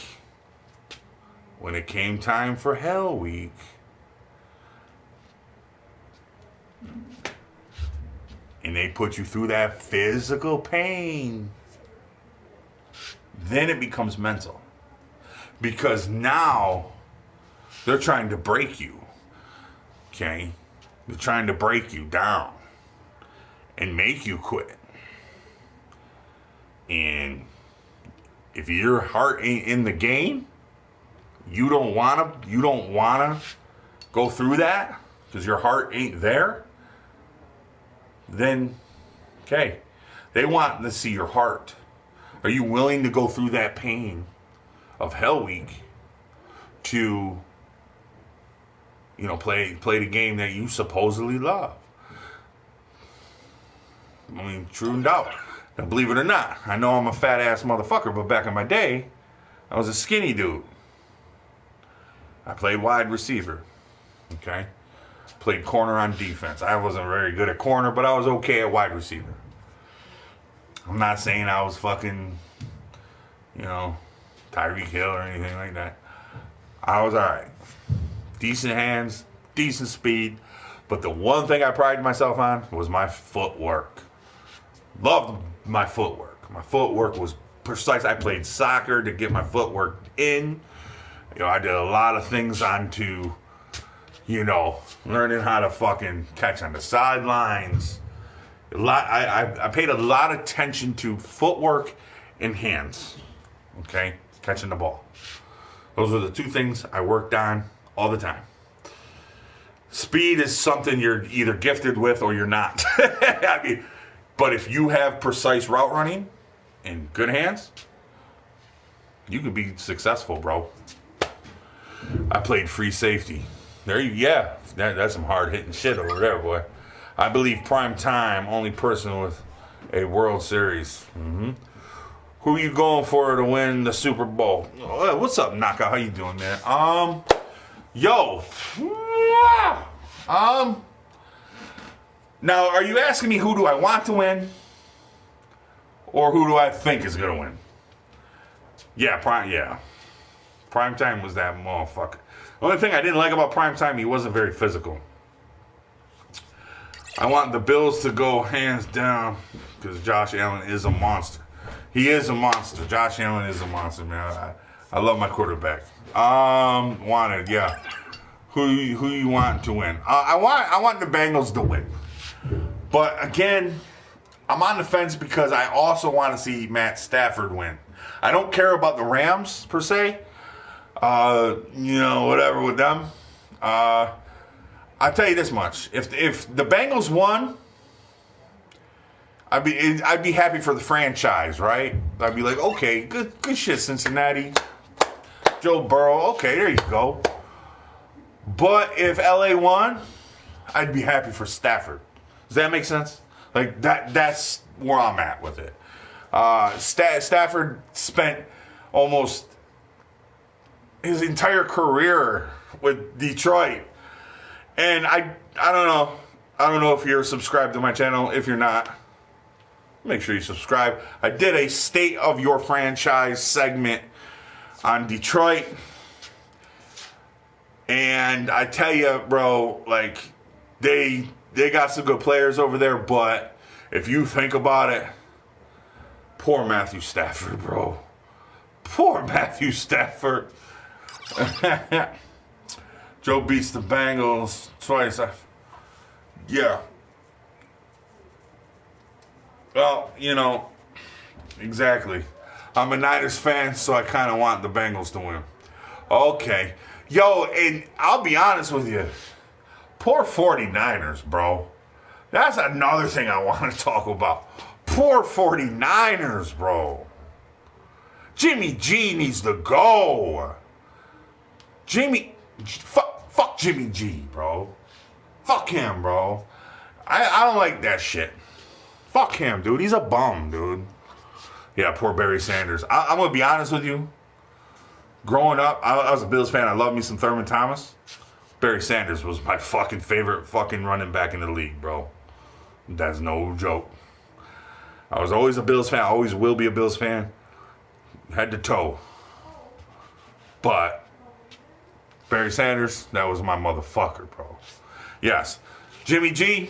and they put you through that physical pain, then it becomes mental. Because now they're trying to break you. Okay? They're trying to break you down and make you quit. And if your heart ain't in the game, you don't wanna go through that because your heart ain't there, then okay. They want to see your heart. Are you willing to go through that pain of Hell Week to play the game that you supposedly love? I mean, true and doubt. Now, believe it or not, I know I'm a fat ass motherfucker, but back in my day, I was a skinny dude. I played wide receiver. Okay? Played corner on defense. I wasn't very good at corner, but I was okay at wide receiver. I'm not saying I was fucking, Tyreek Hill or anything like that. I was alright. Decent hands, decent speed. But the one thing I prided myself on was my footwork. Loved my footwork. My footwork was precise. I played soccer to get my footwork in. I did a lot of things onto, learning how to fucking catch on the sidelines. I paid a lot of attention to footwork and hands. Okay? Catching the ball. Those were the two things I worked on all the time. Speed is something you're either gifted with or you're not. I mean, but if you have precise route running and good hands, you could be successful, bro. I played free safety. That's some hard hitting shit over there, boy. I believe prime time, only person with a World Series. Mm-hmm. Who you going for to win the Super Bowl? What's up, Knockout? How you doing, man? Now, are you asking me who do I want to win? Or who do I think is going to win? Prime time was that motherfucker. The only thing I didn't like about prime time, he wasn't very physical. I want the Bills to go hands down because Josh Allen is a monster. He is a monster. Josh Allen is a monster, man. I love my quarterback. Who you want to win? I want the Bengals to win. But again, I'm on the fence because I also want to see Matt Stafford win. I don't care about the Rams per se. Whatever with them. I'll tell you this much: if the Bengals won, I'd be happy for the franchise, right? I'd be like, okay, good shit, Cincinnati. Joe Burrow, okay, there you go. But if LA won, I'd be happy for Stafford. Does that make sense? Like that's where I'm at with it. Stafford spent almost his entire career with Detroit. And I don't know. I don't know if you're subscribed to my channel. If you're not, make sure you subscribe. I did a State of Your Franchise segment on Detroit. And I tell you, bro, like, they got some good players over there, but if you think about it, poor Matthew Stafford, bro. Poor Matthew Stafford. Joe beats the Bengals twice. Well, exactly. I'm a Niners fan, so I kind of want the Bengals to win. Okay. Yo, and I'll be honest with you. Poor 49ers, bro. That's another thing I want to talk about. Poor 49ers, bro. Jimmy G needs to go. Fuck Jimmy G, bro. Fuck him, bro. I don't like that shit. Fuck him, dude. He's a bum, dude. Yeah, poor Barry Sanders. I'm going to be honest with you. Growing up, I was a Bills fan. I love me some Thurman Thomas. Barry Sanders was my fucking favorite fucking running back in the league, bro. That's no joke. I was always a Bills fan. I always will be a Bills fan. Head to toe. But Barry Sanders, that was my motherfucker, bro. Yes. Jimmy G.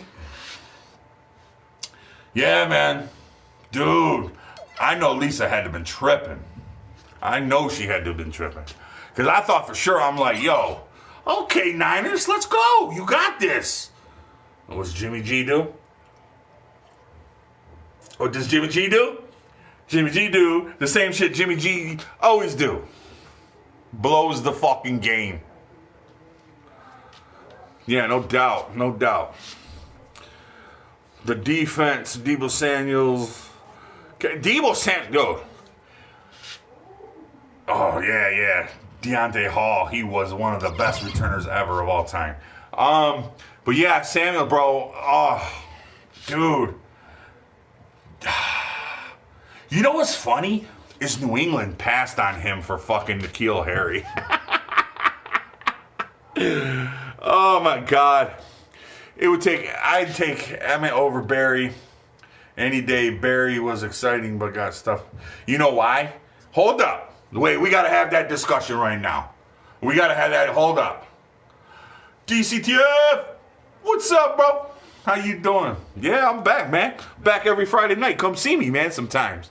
Yeah, man. Dude, I know Lisa had to have been tripping. I know she had to have been tripping. Because I thought for sure, I'm like, yo, okay, Niners, let's go. You got this. What's Jimmy G do? What does Jimmy G do? Jimmy G do the same shit Jimmy G always do. Blows the fucking game. Yeah, no doubt. No doubt. The defense, Deebo Samuels. Deebo Samuels. Oh, yeah. Deontay Hall. He was one of the best returners ever of all time. But yeah, Samuel, bro. Oh, dude. You know what's funny? Is New England passed on him for fucking N'Keal Harry. Oh my God. I'd take Emmett over Barry any day. Barry was exciting but got stuff. You know why? Hold up. Wait, we gotta have that discussion right now. We gotta have that. Hold up. DCTF! What's up, bro? How you doing? Yeah, I'm back, man. Back every Friday night. Come see me, man, sometimes.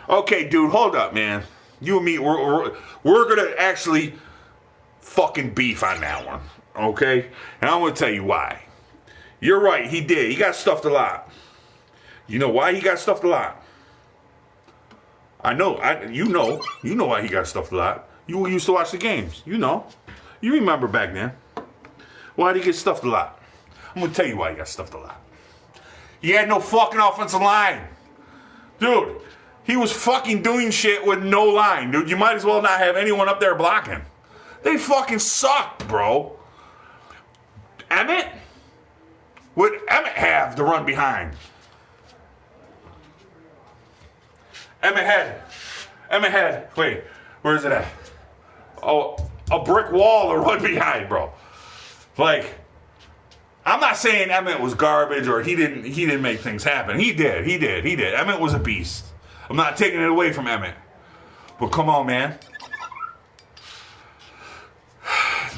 Okay, dude, hold up, man. You and me, we're gonna actually fucking beef on that one, okay? And I'm gonna tell you why. You're right, he did. He got stuffed a lot. You know why he got stuffed a lot? You know why he got stuffed a lot. You used to watch the games. You know. You remember back then. Why did he get stuffed a lot? I'm gonna tell you why he got stuffed a lot. He had no fucking offensive line. Dude, he was fucking doing shit with no line, dude. You might as well not have anyone up there blocking. They fucking sucked, bro. Emmett? Would Emmett have to run behind? Emmett had, wait, where is it at? Oh, a brick wall to run behind, bro. Like, I'm not saying Emmett was garbage or he didn't make things happen. He did. Emmett was a beast. I'm not taking it away from Emmett. But come on, man.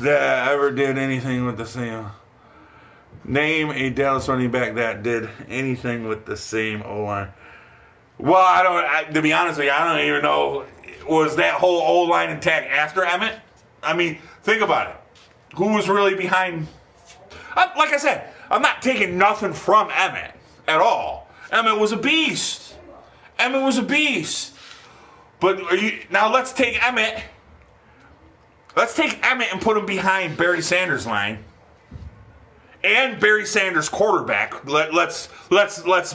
That ever did anything with the same... Name a Dallas running back that did anything with the same O-line. Well, to be honest with you, I don't even know. Was that whole O-line intact after Emmett? I mean, think about it. Who was really behind... Like I said, I'm not taking nothing from Emmett at all. Emmett was a beast. But now let's take Emmett. Let's take Emmett and put him behind Barry Sanders' line. And Barry Sanders' quarterback. Let's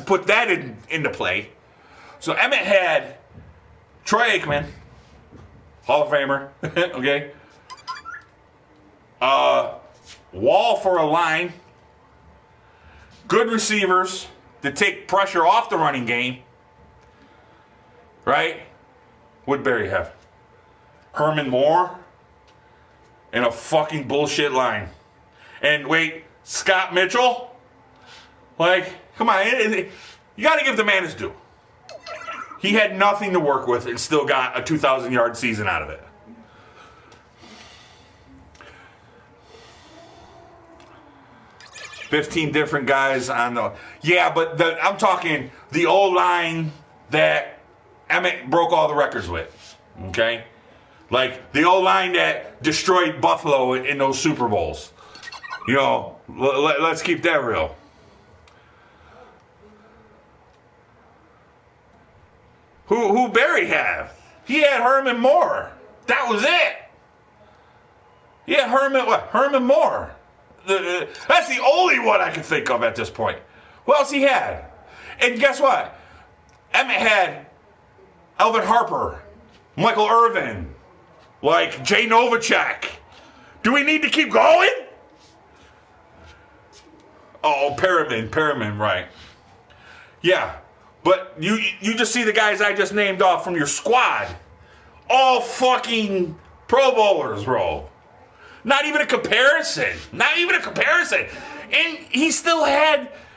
put that into play. So Emmett had Troy Aikman, Hall of Famer, okay? Wall for a line. Good receivers to take pressure off the running game. Right? What'd Barry have? Herman Moore and a fucking bullshit line. And wait, Scott Mitchell? Like, come on. You got to give the man his due. He had nothing to work with and still got a 2,000-yard season out of it. $15 different guys on the... Yeah, but I'm talking the O-line that Emmett broke all the records with. Okay? Like, the O-line that destroyed Buffalo in those Super Bowls. You know, let's keep that real. Who Barry have? He had Herman Moore. That was it. He had Herman Moore. That's the only one I can think of at this point. Who else he had? And guess what? Emmett had Elvin Harper, Michael Irvin, like Jay Novacek. Do we need to keep going? Oh, Perriman, right. Yeah, but you just see the guys I just named off from your squad. All fucking Pro Bowlers, bro. Not even a comparison. And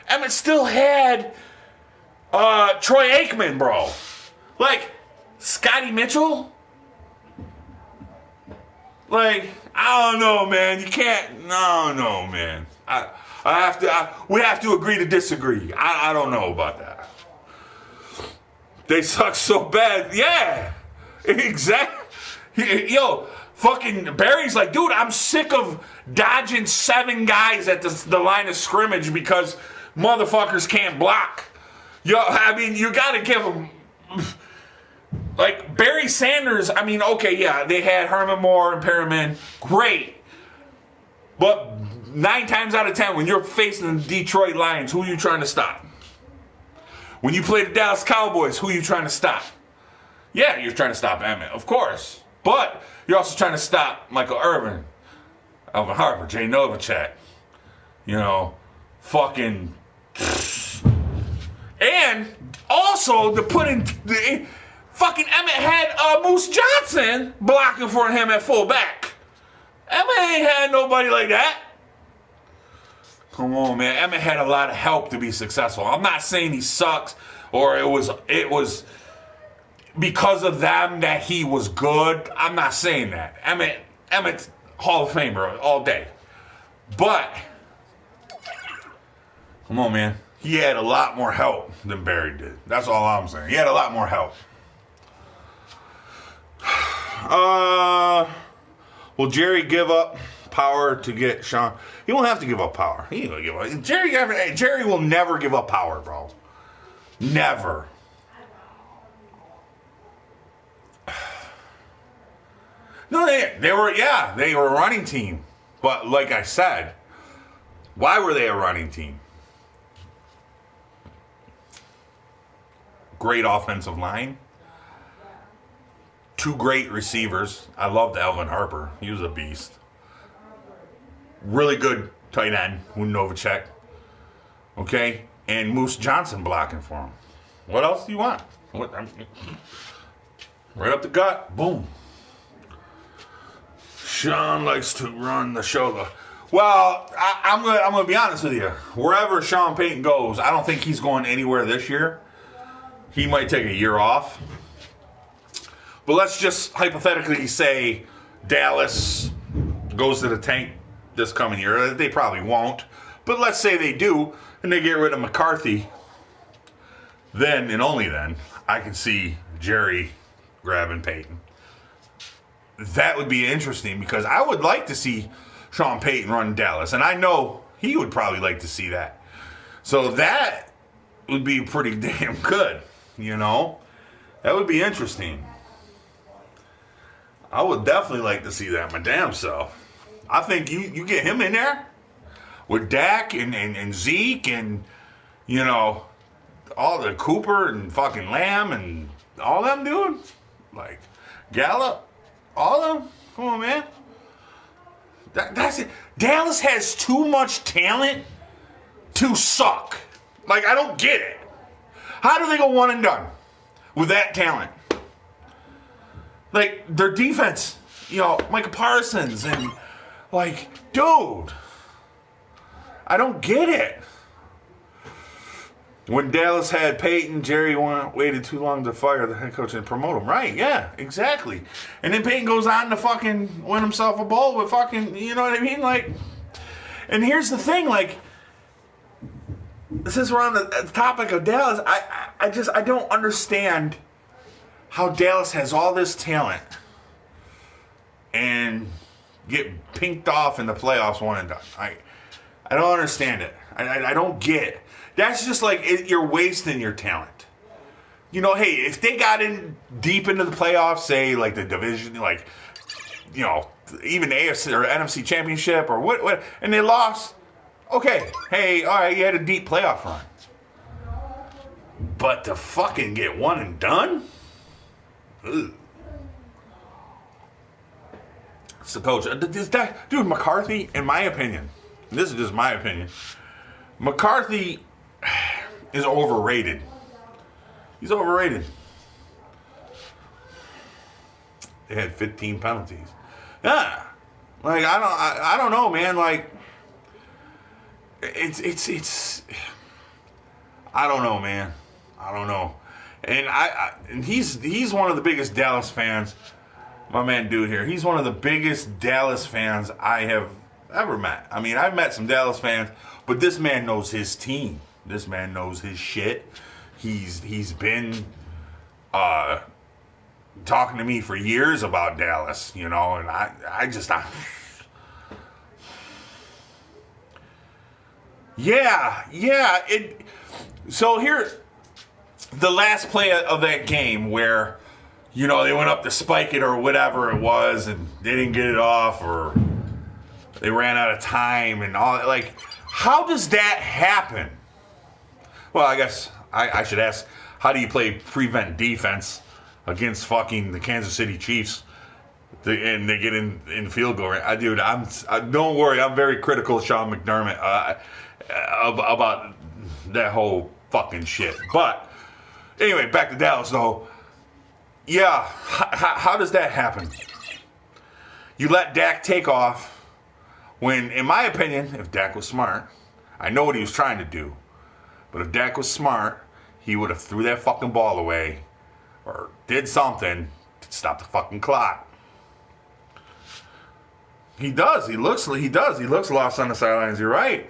Emmett still had Troy Aikman, bro. Like, Scotty Mitchell? Like, I don't know, man. You can't. No, man. We have to agree to disagree. I don't know about that. They suck so bad. Yeah. Exactly. Yo, fucking Barry's like, dude, I'm sick of dodging 7 guys at the line of scrimmage because motherfuckers can't block. Yo, I mean, you got to give them. Like, Barry Sanders, I mean, okay, yeah, they had Herman Moore and Perriman. Great. But 9 times out of 10, when you're facing the Detroit Lions, who are you trying to stop? When you play the Dallas Cowboys, who are you trying to stop? Yeah, you're trying to stop Emmett, of course. But you're also trying to stop Michael Irvin, Elvin Harper, Jay Novacek. You know, fucking... And also, to put in... Fucking Emmett had Moose Johnson blocking for him at fullback. Emmett ain't had nobody like that. Come on, man. Emmett had a lot of help to be successful. I'm not saying he sucks or it was because of them that he was good. I'm not saying that. Emmett's Hall of Famer all day. But, come on, man. He had a lot more help than Barry did. That's all I'm saying. He had a lot more help. Will Jerry give up power to get Sean? He won't have to give up power. He ain't gonna give up. Jerry will never give up power, bro. Never. No, they were a running team. But like I said, why were they a running team? Great offensive line. 2 great receivers. I loved Elvin Harper. He was a beast. Really good tight end, Novacek. Okay? And Moose Johnson blocking for him. What else do you want? Right up the gut. Boom. Sean likes to run the show. Well, I'm gonna be honest with you. Wherever Sean Payton goes, I don't think he's going anywhere this year. He might take a year off. But let's just hypothetically say Dallas goes to the tank this coming year. They probably won't. But let's say they do, and they get rid of McCarthy. Then, and only then, I can see Jerry grabbing Payton. That would be interesting because I would like to see Sean Payton run Dallas. And I know he would probably like to see that. So that would be pretty damn good, you know? That would be interesting. I would definitely like to see that, my damn self. I think you get him in there with Dak and Zeke and, you know, all the Cooper and fucking Lamb and all them, dude. Like, Gallup, all of them. Come on, man. That's it. Dallas has too much talent to suck. Like, I don't get it. How do they go one and done with that talent? Like, their defense, you know, Micah Parsons and, like, dude, I don't get it. When Dallas had Peyton, Jerry waited too long to fire the head coach and promote him. Right, yeah, exactly. And then Peyton goes on to fucking win himself a bowl with fucking, you know what I mean? Like, and here's the thing, like, since we're on the topic of Dallas, I don't understand how Dallas has all this talent and get pinked off in the playoffs one and done. I don't understand it. I don't get it. That's just like you're wasting your talent. You know, hey, if they got in deep into the playoffs, say like the division, like, you know, even the AFC or NFC championship or what, and they lost, okay, hey, all right, you had a deep playoff run. But to fucking get one and done? Ugh. So, coach, this guy, dude, McCarthy, in my opinion, this is just my opinion, McCarthy is overrated. He's overrated. They had 15 penalties. Yeah. Like, I don't know, man. Like, it's I don't know, man. I don't know. And and he's one of the biggest Dallas fans. My man dude here. He's one of the biggest Dallas fans I have ever met. I mean, I've met some Dallas fans, but this man knows his team. This man knows his shit. He's been talking to me for years about Dallas, you know, and I so here, the last play of that game where, you know, they went up to spike it or whatever it was, and they didn't get it off, or they ran out of time and all that. Like, how does that happen? Well, I guess I should ask, how do you play prevent defense against fucking the Kansas City Chiefs and they get in field goal range? Dude, don't worry, I'm very critical of Sean McDermott about that whole fucking shit. But anyway, back to Dallas though. Yeah, how does that happen? You let Dak take off when, in my opinion, if Dak was smart, I know what he was trying to do, but if Dak was smart, he would have threw that fucking ball away or did something to stop the fucking clock. He does. He looks lost on the sidelines. You're right.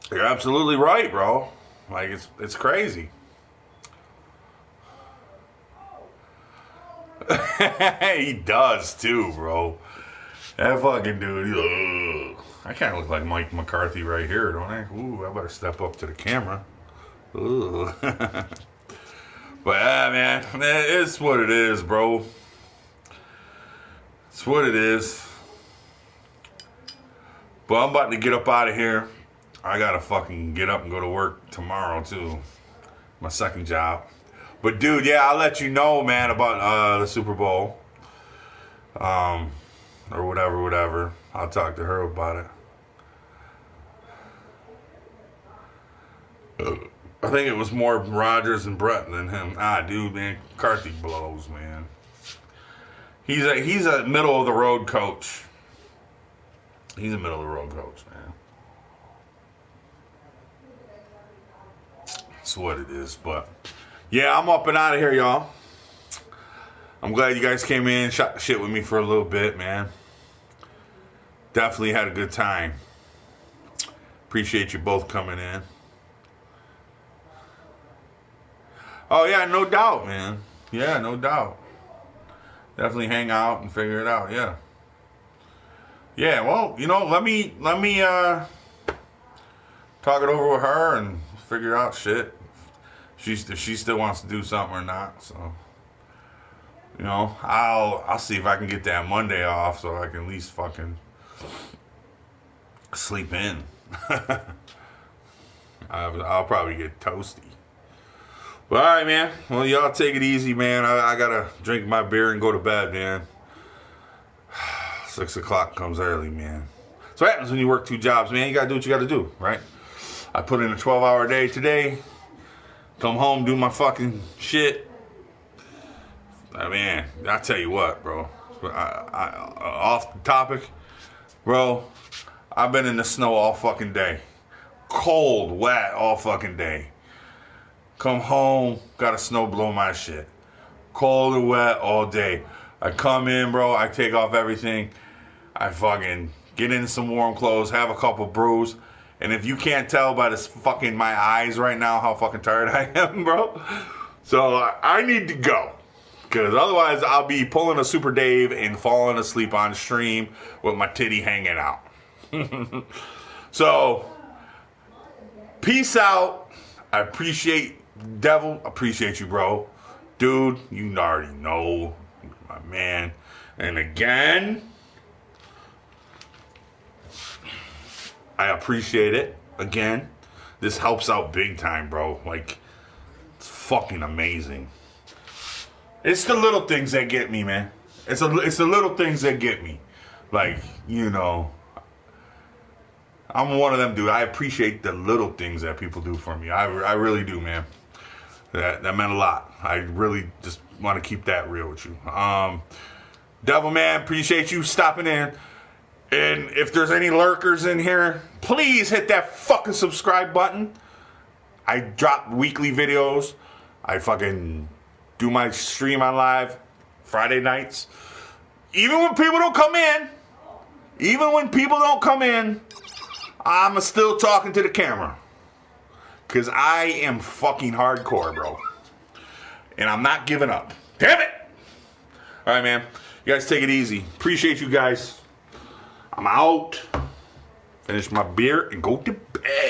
You're absolutely right, bro. Like, it's crazy. He does too, bro. That fucking dude. I kind of look like Mike McCarthy right here, don't I? Ooh, I better step up to the camera. Ooh. But man, it's what it is, bro. It's what it is. But I'm about to get up out of here. I gotta fucking get up and go to work tomorrow too. My second job. But dude, yeah, I'll let you know, man, about the Super Bowl. Or whatever. I'll talk to her about it. I think it was more Rodgers and Brett than him. Dude, man, McCarthy blows, man. He's a middle of the road coach. He's a middle of the road coach, man. That's what it is. But yeah, I'm up and out of here, y'all. I'm glad you guys came in, shot the shit with me for a little bit, man. Definitely had a good time. Appreciate you both coming in. Oh yeah, no doubt, man. Yeah, no doubt. Definitely hang out and figure it out. Yeah. Yeah. Well, you know, let me talk it over with her and figure out shit. If she still wants to do something or not. So, you know, I'll see if I can get that Monday off so I can at least fucking sleep in. I'll probably get toasty. But all right, man. Well, y'all take it easy, man. I gotta drink my beer and go to bed, man. 6 o'clock comes early, man. So what happens when you work 2 jobs, man? You gotta do what you gotta do, right? I put in a 12-hour day today. Come home, do my fucking shit. Man, I tell you what, bro. Off the topic, bro. I've been in the snow all fucking day. Cold, wet, all fucking day. Come home, gotta snow blow my shit. Cold and wet all day. I come in, bro, I take off everything. I fucking get in some warm clothes, have a couple brews. And if you can't tell by this fucking my eyes right now how fucking tired I am, bro. So I need to go. Because otherwise I'll be pulling a Super Dave and falling asleep on stream with my titty hanging out. So, peace out. I appreciate Devil. Appreciate you, bro. Dude, you already know. My man. And again, I appreciate it. Again. this helps out big time, bro. Like, it's fucking amazing. It's the little things that get me, man. It's the little things that get me. Like, you know, I'm one of them, dude. I appreciate the little things that people do for me. I really do, man. That meant a lot. I really just want to keep that real with you. Devil Man, appreciate you stopping in. And if there's any lurkers in here, please hit that fucking subscribe button. I drop weekly videos. I fucking do my stream on live Friday nights. Even when people don't come in, I'm still talking to the camera. Because I am fucking hardcore, bro. And I'm not giving up. Damn it! All right, man. You guys take it easy. Appreciate you guys. I'm out. Finish my beer and go to bed.